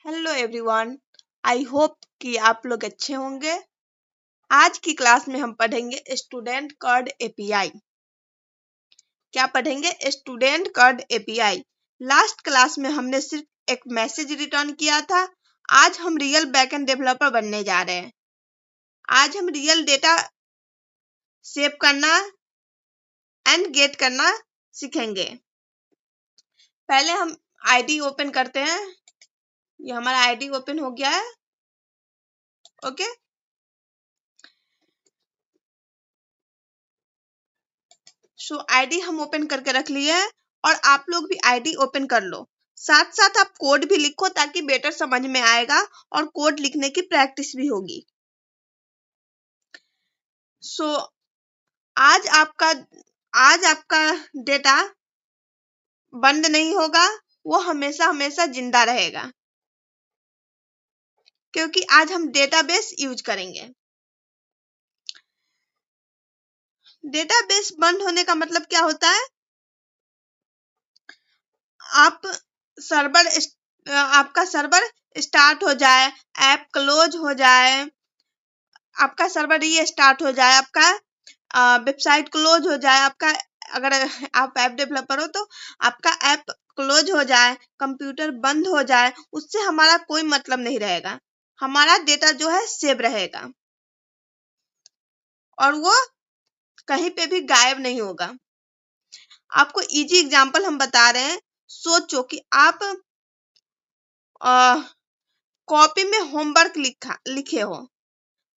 Hello everyone. I hope कि आप लोग अच्छे होंगे। आज की क्लास में हम पढ़ेंगे स्टूडेंट कार्ड एपीआई। क्या पढ़ेंगे? Student card API. Last class में हमने सिर्फ एक मैसेज रिटर्न किया था। आज हम रियल बैकएंड डेवलपर बनने जा रहे हैं। आज हम रियल डेटा सेव करना एंड गेट करना सीखेंगे। पहले हम आईडी ओपन करते हैं। ये हमारा आईडी ओपन हो गया है। ओके, सो आईडी हम ओपन करके रख लिए हैं और आप लोग भी आईडी ओपन कर लो। साथ साथ आप कोड भी लिखो ताकि बेटर समझ में आएगा और कोड लिखने की प्रैक्टिस भी होगी। सो आज आपका डेटा बंद नहीं होगा, वो हमेशा हमेशा जिंदा रहेगा क्योंकि आज हम डेटाबेस यूज करेंगे। डेटाबेस बंद होने का मतलब क्या होता है? आपका सर्वर स्टार्ट हो जाए, ऐप क्लोज हो जाए, आपका सर्वर रीस्टार्ट हो जाए, आपका वेबसाइट क्लोज हो जाए, आपका अगर आप ऐप डेवलपर हो तो आपका ऐप क्लोज हो जाए, कंप्यूटर बंद हो जाए, उससे हमारा कोई मतलब नहीं रहेगा। हमारा डेटा जो है सेव रहेगा और वो कहीं पे भी गायब नहीं होगा। आपको इजी एग्जांपल हम बता रहे हैं। सोचो कि आप कॉपी में होमवर्क लिखे हो।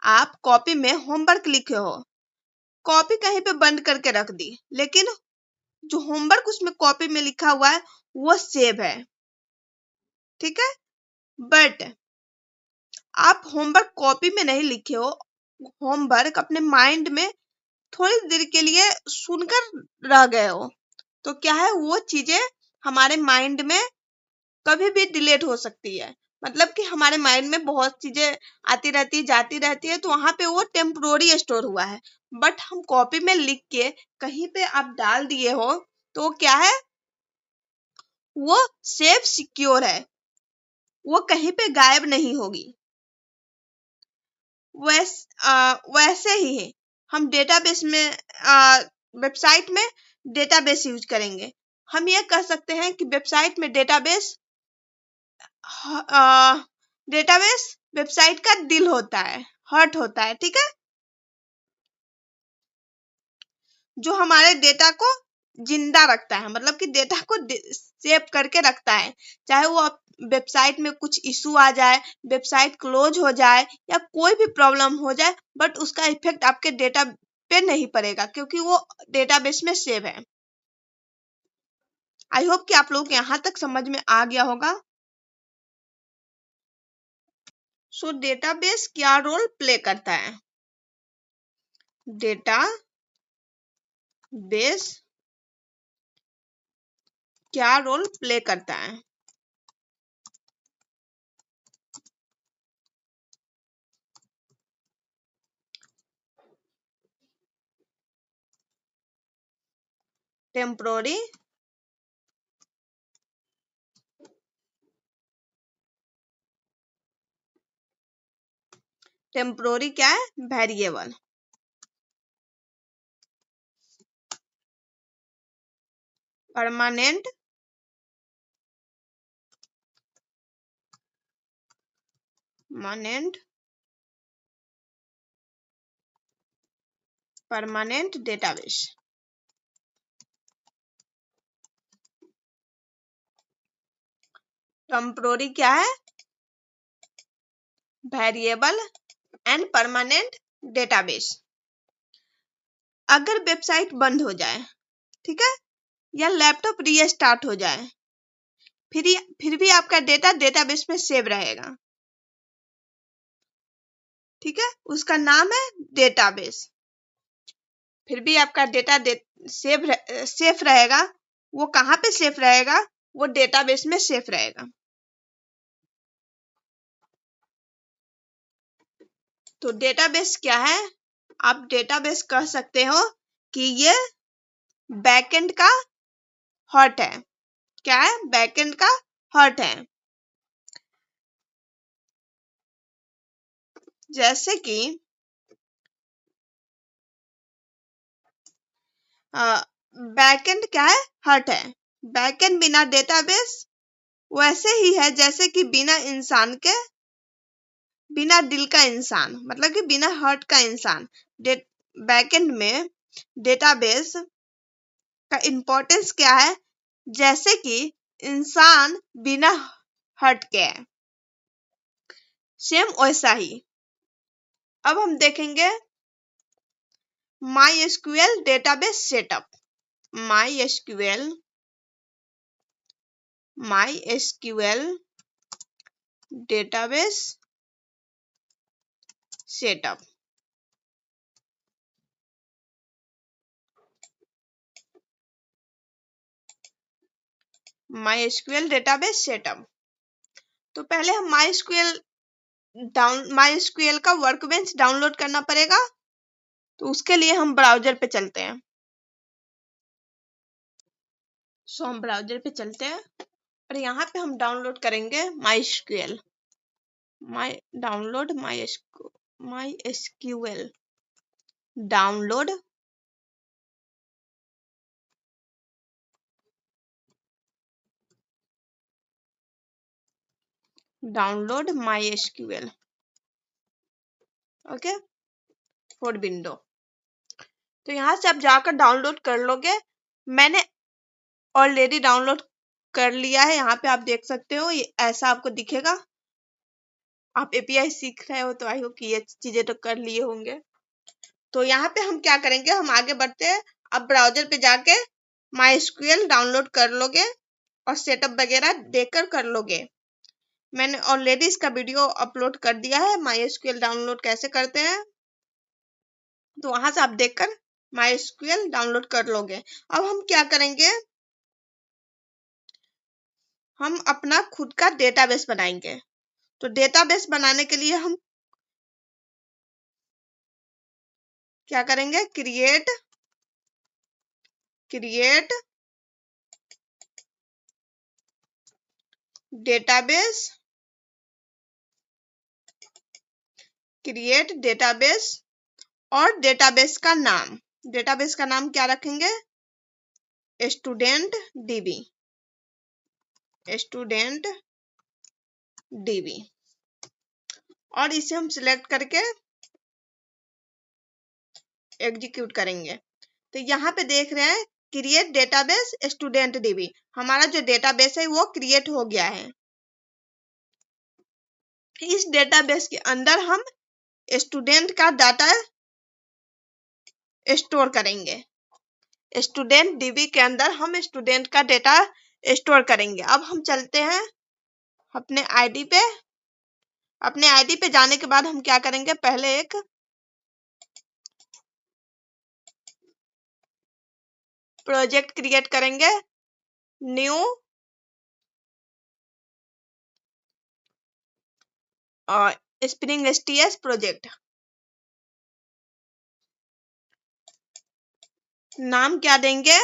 आप कॉपी में होमवर्क लिखे हो, कॉपी कहीं पे बंद करके रख दी, लेकिन जो होमवर्क उसमें कॉपी में लिखा हुआ है वो सेव है। ठीक है, बट आप होमवर्क कॉपी में नहीं लिखे हो, होमवर्क अपने माइंड में थोड़ी देर के लिए सुनकर रह गए हो, तो क्या है, वो चीजें हमारे माइंड में कभी भी डिलीट हो सकती है। मतलब कि हमारे माइंड में बहुत चीजें आती रहती जाती रहती है, तो वहां पे वो टेम्पोररी स्टोर हुआ है। बट हम कॉपी में लिख के कहीं पे आप डाल दिए हो तो क्या है, वो सेफ सिक्योर है, वो कहीं पे गायब नहीं होगी। वैसे ही हम डेटाबेस में वेबसाइट में डेटाबेस यूज करेंगे। हम ये कह सकते हैं कि वेबसाइट में डेटाबेस वेबसाइट का दिल होता है, हार्ट होता है। ठीक है, जो हमारे डेटा को जिंदा रखता है, मतलब कि डेटा को सेव करके रखता है। चाहे वो वेबसाइट में कुछ इशू आ जाए, वेबसाइट क्लोज हो जाए या कोई भी प्रॉब्लम हो जाए, बट उसका इफेक्ट आपके डेटा पे नहीं पड़ेगा क्योंकि वो डेटाबेस में सेव है। आई होप कि आप लोगों को यहाँ तक समझ में आ गया होगा। सो डेटाबेस क्या रोल प्ले करता है? डेटा बेस क्या रोल प्ले करता है? टेम्पोररी टेम्पोररी क्या है? Variable. Permanent permanent database. Temporary क्या है? Variable and permanent database. अगर वेबसाइट बंद हो जाए, ठीक है, या लैपटॉप रीस्टार्ट हो जाए, फिर भी आपका डेटा डेटाबेस में सेव रहेगा। ठीक है, उसका नाम है डेटाबेस। फिर भी आपका डेटा सेफ रहेगा। वो कहाँ पे सेफ रहेगा? वो डेटाबेस में सेफ रहेगा। तो डेटाबेस क्या है? आप डेटाबेस कह सकते हो कि ये बैकएंड का हार्ट है। क्या है? बैकएंड का हार्ट है। जैसे कि बैकएंड क्या है, हर्ट है। बैकएंड बिना डेटाबेस वैसे ही है जैसे कि बिना इंसान के, बिना दिल का इंसान, मतलब कि बिना हार्ट का इंसान। बैकएंड में डेटाबेस का इम्पोर्टेंस क्या है, जैसे कि इंसान बिना हार्ट के है, सेम वैसा ही। अब हम देखेंगे MySQL database setup. MySQL database setup. MySQL database setup. तो पहले हम MySQL का वर्कबेंच डाउनलोड करना पड़ेगा। तो उसके लिए हम ब्राउजर पे चलते हैं। हम ब्राउजर पे चलते हैं और यहाँ पे हम डाउनलोड करेंगे MySQL। Download MySQL download. Download MySQL। Okay, for window. तो यहाँ से आप जाकर डाउनलोड कर लोगे। मैंने ऑलरेडी डाउनलोड कर लिया है। यहाँ पे आप देख सकते हो, ये ऐसा आपको दिखेगा। आप एपीआई सीख रहे हो तो आई होप कि ये चीजें तो कर लिए होंगे। तो यहाँ पे हम क्या करेंगे, हम आगे बढ़ते हैं। अब ब्राउजर पे जाके MySQL डाउनलोड कर लोगे और सेटअप वगैरह देखकर कर लोगे। मैंने ऑलरेडी इसका वीडियो अपलोड कर दिया है, MySQL डाउनलोड कैसे करते हैं। तो वहां से आप देखकर MySQL डाउनलोड कर लोगे। अब हम क्या करेंगे, हम अपना खुद का डेटाबेस बनाएंगे। तो डेटाबेस बनाने के लिए हम क्या करेंगे, क्रिएट डेटाबेस, क्रिएट डेटाबेस और डेटाबेस का नाम क्या रखेंगे, स्टूडेंट डीबी। और इसे हम सिलेक्ट करके एग्जीक्यूट करेंगे। तो यहाँ पे देख रहे हैं क्रिएट डेटाबेस स्टूडेंट डीबी। हमारा जो डेटाबेस है वो क्रिएट हो गया है। इस डेटाबेस के अंदर हम स्टूडेंट का डाटा स्टोर करेंगे। स्टूडेंट डीबी के अंदर हम स्टूडेंट का डेटा स्टोर करेंगे। अब हम चलते हैं अपने आईडी पे। अपने आईडी पे जाने के बाद हम क्या करेंगे, पहले एक प्रोजेक्ट क्रिएट करेंगे, न्यू स्प्रिंग एसटीएस प्रोजेक्ट। नाम क्या देंगे,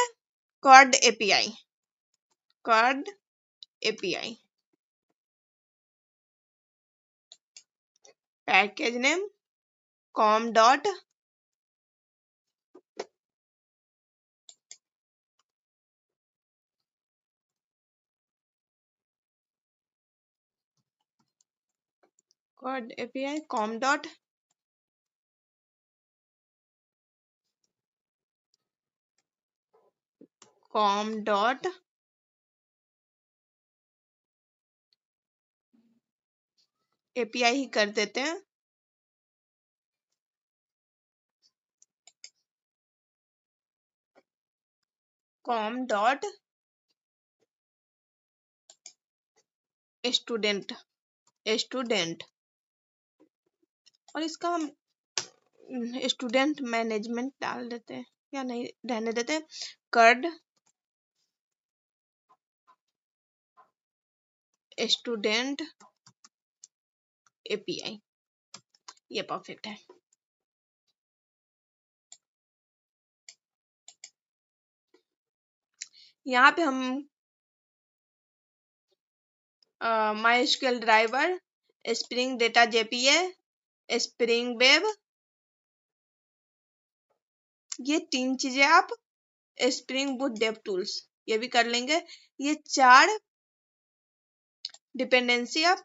cord API. Package name com dot cord API com dot API ही कर देते हैं। com डॉट स्टूडेंट और इसका हम स्टूडेंट मैनेजमेंट डाल देते हैं या नहीं रहने देते, कर्ड स्टूडेंट एपीआई। ये परफेक्ट है। यहाँ पे हम MySQL driver, spring data JPA, spring web, ये 3 चीजें आप स्प्रिंग बूट डेव टूल्स ये भी कर लेंगे। ये 4 डिपेंडेंसी आप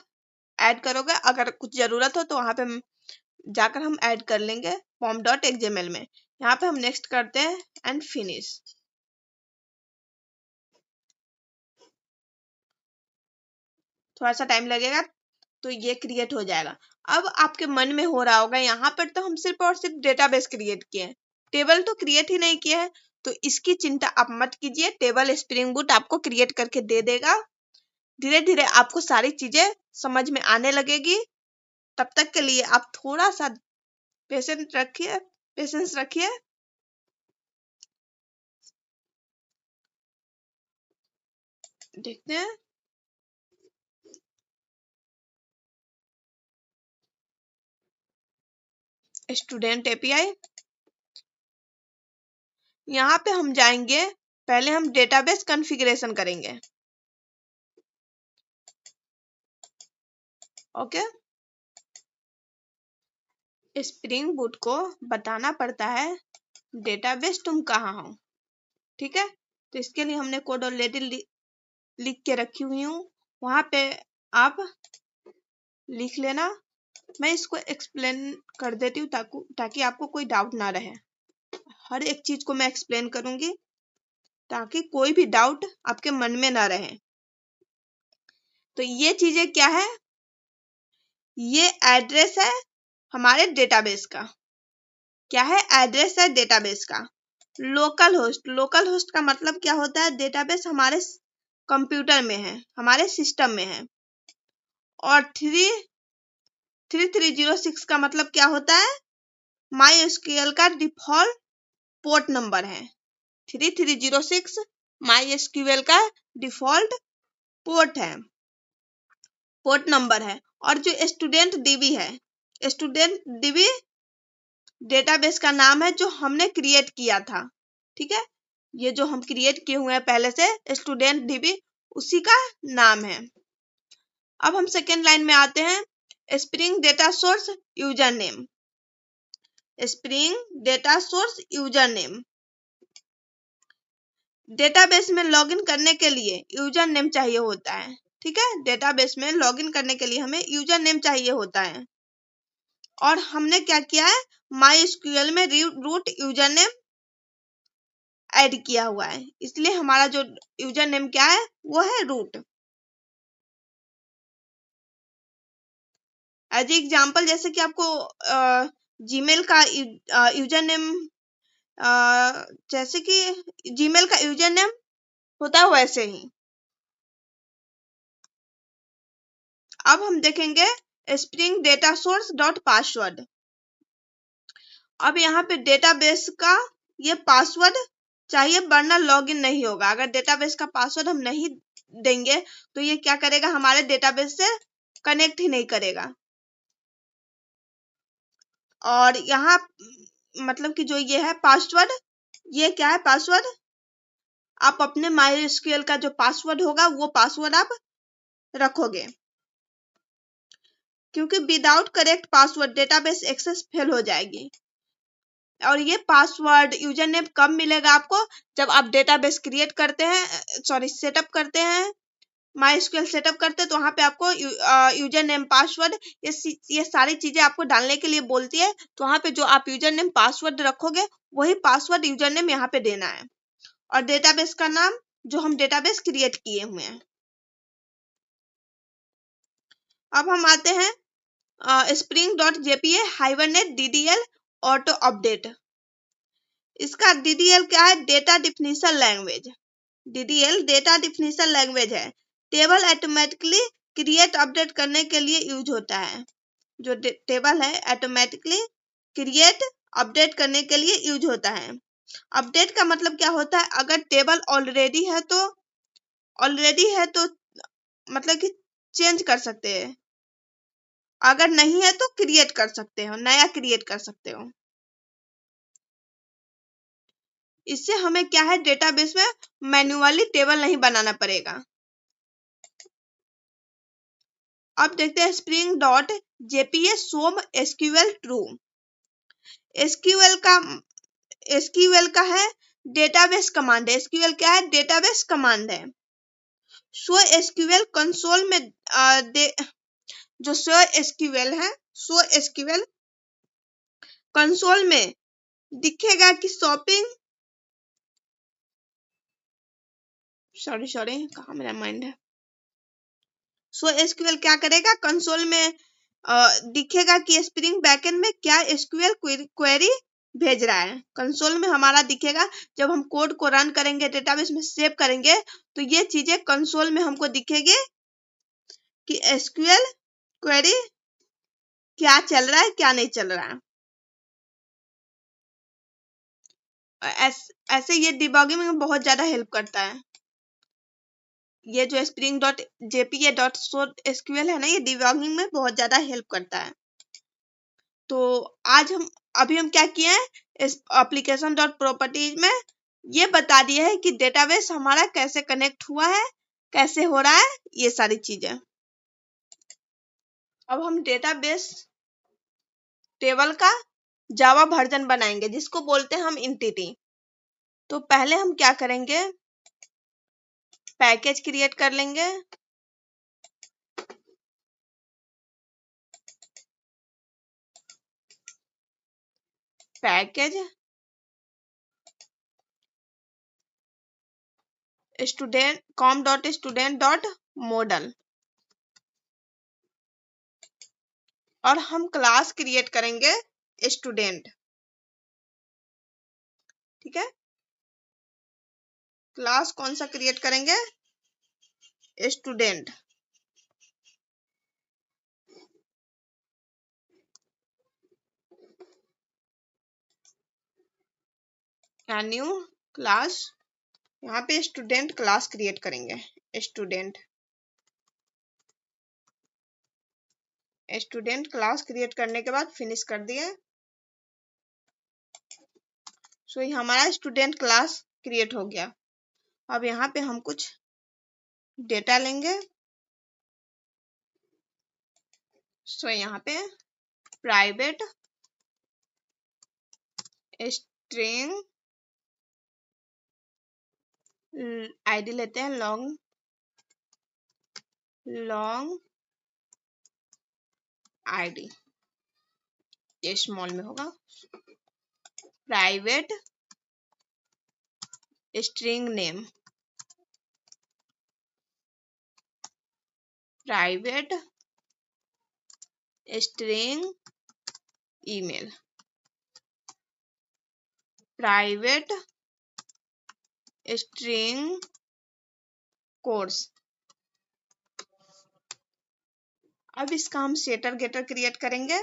ऐड करोगे, अगर कुछ जरूरत हो तो वहां पे जाकर हम ऐड कर लेंगे pom.xml में। यहाँ पे हम नेक्स्ट करते हैं एंड फिनिश। थोड़ा सा टाइम लगेगा तो ये क्रिएट हो जाएगा। अब आपके मन में हो रहा होगा यहाँ पर तो हम सिर्फ और सिर्फ डेटाबेस क्रिएट किए हैं, टेबल तो क्रिएट ही नहीं किया है। तो इसकी चिंता आप मत कीजिए, टेबल स्प्रिंग बूट आपको क्रिएट करके दे देगा। धीरे धीरे आपको सारी चीजें समझ में आने लगेगी। तब तक के लिए आप थोड़ा सा पेशेंस रखिए। देखते हैं। स्टूडेंट एपीआई, यहाँ पे हम जाएंगे, पहले हम डेटाबेस कॉन्फ़िगरेशन करेंगे। ओके, स्प्रिंग बूट को बताना पड़ता है डेटाबेस तुम कहाँ हो, ठीक है। तो इसके लिए हमने कोड ऑलरेडी लिख के रखी हुई हूँ, वहां पे आप लिख लेना। मैं इसको एक्सप्लेन कर देती हूँ ताकि आपको कोई डाउट ना रहे। हर एक चीज को मैं एक्सप्लेन करूंगी ताकि कोई भी डाउट आपके मन में ना रहे। तो ये चीजें क्या है, ये एड्रेस है हमारे डेटाबेस का। क्या है, एड्रेस है डेटाबेस का। लोकल होस्ट का मतलब क्या होता है, डेटाबेस हमारे कंप्यूटर में है, हमारे सिस्टम में है। और 3306 का मतलब क्या होता है, माई एसक्यूएल का डिफॉल्ट पोर्ट नंबर है। 3306 माई एसक्यूएल का डिफॉल्ट पोर्ट नंबर है। और जो स्टूडेंट डीबी है, स्टूडेंट डीबी डेटाबेस का नाम है जो हमने क्रिएट किया था, ठीक है। ये जो हम क्रिएट किए हुए हैं पहले से स्टूडेंट डीबी, उसी का नाम है। अब हम सेकेंड लाइन में आते हैं, spring data source user name. Spring data source user name, database में लॉगिन करने के लिए यूजर नेम चाहिए होता है, ठीक है। डेटाबेस में लॉगिन करने के लिए हमें यूजर नेम चाहिए होता है। और हमने क्या किया है, माई एसक्यूएल में रूट यूजर नेम ऐड किया हुआ है, इसलिए हमारा जो यूजर नेम क्या है वो है रूट। एज एग्जाम्पल, जैसे कि आपको जीमेल का यूजर नेम, जैसे कि जीमेल का यूजर नेम होता है वैसे ही। अब हम देखेंगे spring data source dot password. अब यहाँ पे डेटाबेस का ये पासवर्ड चाहिए वरना लॉगिन नहीं होगा। अगर डेटाबेस का पासवर्ड हम नहीं देंगे तो ये क्या करेगा, हमारे डेटाबेस से कनेक्ट ही नहीं करेगा। और यहाँ मतलब कि जो ये है पासवर्ड, ये क्या है पासवर्ड, आप अपने MySQL का जो पासवर्ड होगा वो पासवर्ड आप रखोगे, क्योंकि without correct password database access fail हो जाएगी। और ये पासवर्ड यूजर नेम कब मिलेगा आपको, जब आप डेटाबेस क्रिएट करते हैं, सेटअप करते हैं, MySQL सेटअप करते हैं, तो वहां पे आपको यूजर नेम पासवर्ड ये सारी चीजें आपको डालने के लिए बोलती है। तो वहां पे जो आप यूजर नेम पासवर्ड रखोगे वही पासवर्ड यूजर नेम यहाँ पे देना है, और डेटाबेस का नाम जो हम डेटाबेस क्रिएट किए हुए हैं। अब हम आते हैं spring.jpa -net DDL auto update. इसका DDL क्या है, data definition language. DDL data definition language है, टेबल ऑटोमेटिकली क्रिएट अपडेट करने के लिए यूज होता है। जो टेबल है ऑटोमेटिकली क्रिएट अपडेट करने के लिए यूज होता है। अपडेट का मतलब क्या होता है, अगर टेबल ऑलरेडी है तो मतलब कि चेंज कर सकते हैं, अगर नहीं है तो क्रिएट कर सकते हो, नया क्रिएट कर सकते हो। इससे हमें क्या है, डेटाबेस में मैन्युअली टेबल नहीं बनाना पड़ेगा। अब देखते हैं स्प्रिंग डॉट जेपीए सोम एसक्यूएल ट्रू। एसक्यूएल का है डेटाबेस कमांड है। एसक्यूएल क्या है? डेटाबेस कमांड है। सो एसक्यूएल कंसोल में जो सो एसक्यूएल है, सो एसक्यूएल कंसोल में दिखेगा कि शॉपिंग, सॉरी कहाँ मेरा माइंड है। सो एसक्यूएल क्या करेगा? कंसोल में दिखेगा कि स्प्रिंग बैकएंड में क्या एसक्यूएल क्वेरी भेज रहा है। कंसोल में हमारा दिखेगा, जब हम कोड को रन करेंगे, डेटाबेस में सेव करेंगे, तो ये चीजें कंसोल में हमको दिखेगी कि एसक्यूएल क्वेरी क्या चल रहा है, क्या नहीं चल रहा है। ऐसे ये डिबगिंग में बहुत ज्यादा हेल्प करता है। ये जो spring dot JPA dot so SQL है ना, ये डिबगिंग में बहुत ज्यादा हेल्प करता है। तो अभी हम क्या किए हैं, इस एप्लीकेशन डॉट प्रॉपर्टीज में ये बता दिए है कि डेटाबेस हमारा कैसे कनेक्ट हुआ है, कैसे हो रहा है, ये सारी चीजें। अब हम डेटाबेस टेबल का जावा वर्जन बनाएंगे, जिसको बोलते हैं हम एंटिटी। तो पहले हम क्या करेंगे, पैकेज क्रिएट कर लेंगे। Package student com dot student dot model, और हम क्लास क्रिएट करेंगे स्टूडेंट। ठीक है, क्लास कौन सा क्रिएट करेंगे? स्टूडेंट। न्यू क्लास, यहाँ पे स्टूडेंट क्लास क्रिएट करेंगे। स्टूडेंट क्लास क्रिएट करने के बाद फिनिश कर दिए। सो ये हमारा स्टूडेंट क्लास क्रिएट हो गया। अब यहाँ पे हम कुछ डेटा लेंगे। सो यहाँ पे प्राइवेट स्ट्रिंग आईडी लेते हैं, लॉन्ग आईडी, ये स्मॉल में होगा। Private string name, private string email, private string course. अब इसका हम सेटर गेटर क्रिएट करेंगे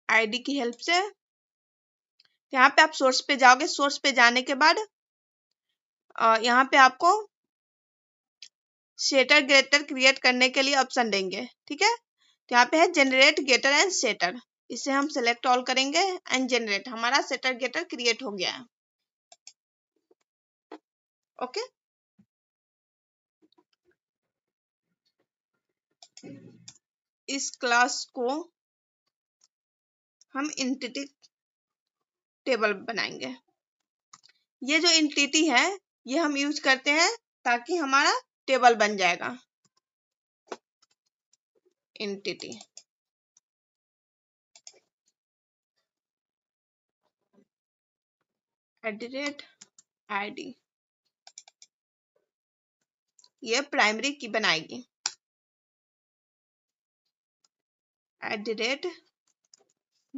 आईडी की हेल्प से। यहाँ पे आप सोर्स पे जाओगे, सोर्स पे जाने के बाद यहाँ पे आपको सेटर गेटर क्रिएट करने के लिए ऑप्शन देंगे। ठीक है, तो यहाँ पे है जनरेट गेटर एंड सेटर, इसे हम सेलेक्ट ऑल करेंगे एंड जनरेट, हमारा सेटर गेटर क्रिएट हो गया है। ओके, इस क्लास को हम एंटिटी टेबल बनाएंगे। ये जो एंटिटी है, ये हम यूज करते हैं ताकि हमारा टेबल बन जाएगा। एंटिटी @id, ये प्राइमरी की बनाएगी।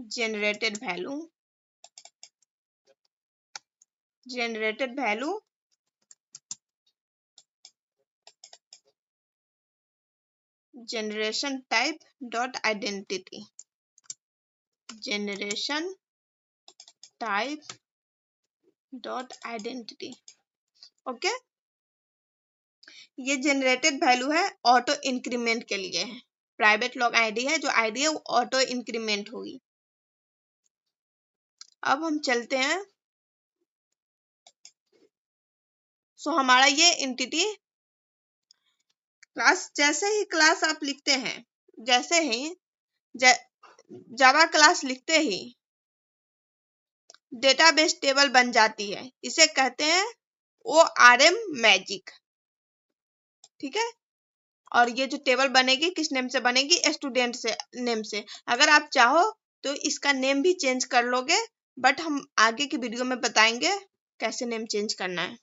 @generated value, generation type dot identity, generation type dot identity। Okay, ये जनरेटेड वैल्यू है, ऑटो इंक्रीमेंट के लिए है। प्राइवेट लॉग आईडी है, जो आईडी है वो ऑटो इंक्रीमेंट होगी। अब हम चलते हैं। सो हमारा ये एंटिटी जैसे ही क्लास आप लिखते हैं, जैसे ही जावा क्लास लिखते ही डेटाबेस टेबल बन जाती है। इसे कहते हैं ORM मैजिक। ठीक है। और ये जो टेबल बनेगी किस नेम से बनेगी? स्टूडेंट से नेम से। अगर आप चाहो तो इसका नेम भी चेंज कर लोगे, बट हम आगे की वीडियो में बताएंगे कैसे नेम चेंज करना है।